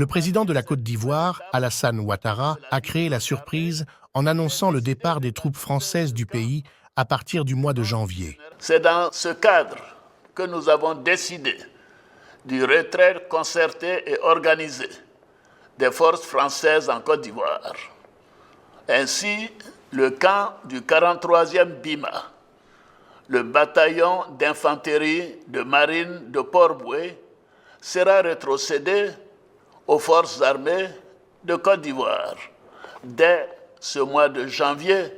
Le président de la Côte d'Ivoire, Alassane Ouattara, a créé la surprise en annonçant le départ des troupes françaises du pays à partir du mois de janvier. C'est dans ce cadre que nous avons décidé du retrait concerté et organisé des forces françaises en Côte d'Ivoire. Ainsi, le camp du 43e BIMA, le bataillon d'infanterie de marine de Port-Bouët, sera rétrocédé aux forces armées de Côte d'Ivoire dès ce mois de janvier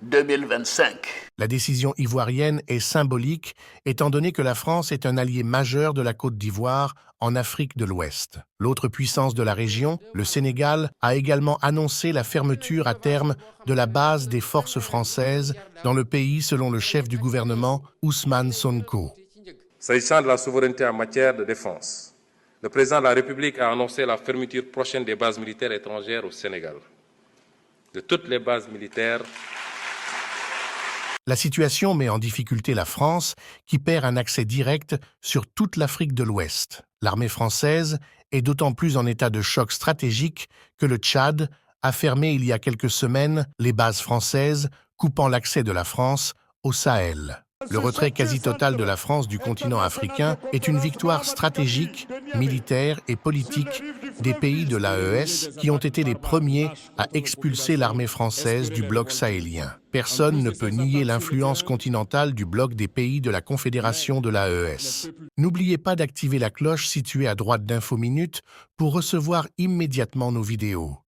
2025. La décision ivoirienne est symbolique étant donné que la France est un allié majeur de la Côte d'Ivoire en Afrique de l'Ouest. L'autre puissance de la région, le Sénégal, a également annoncé la fermeture à terme de la base des forces françaises dans le pays selon le chef du gouvernement, Ousmane Sonko. S'agissant de la souveraineté en matière de défense, le président de la République a annoncé la fermeture prochaine des bases militaires étrangères au Sénégal. De toutes les bases militaires. La situation met en difficulté la France, qui perd un accès direct sur toute l'Afrique de l'Ouest. L'armée française est d'autant plus en état de choc stratégique que le Tchad a fermé il y a quelques semaines les bases françaises, coupant l'accès de la France au Sahel. Le retrait quasi total de la France du continent africain est une victoire stratégique, militaire et politique des pays de l'AES qui ont été les premiers à expulser l'armée française du bloc sahélien. Personne ne peut nier l'influence continentale du bloc des pays de la Confédération de l'AES. N'oubliez pas d'activer la cloche située à droite d'Info Minutes pour recevoir immédiatement nos vidéos.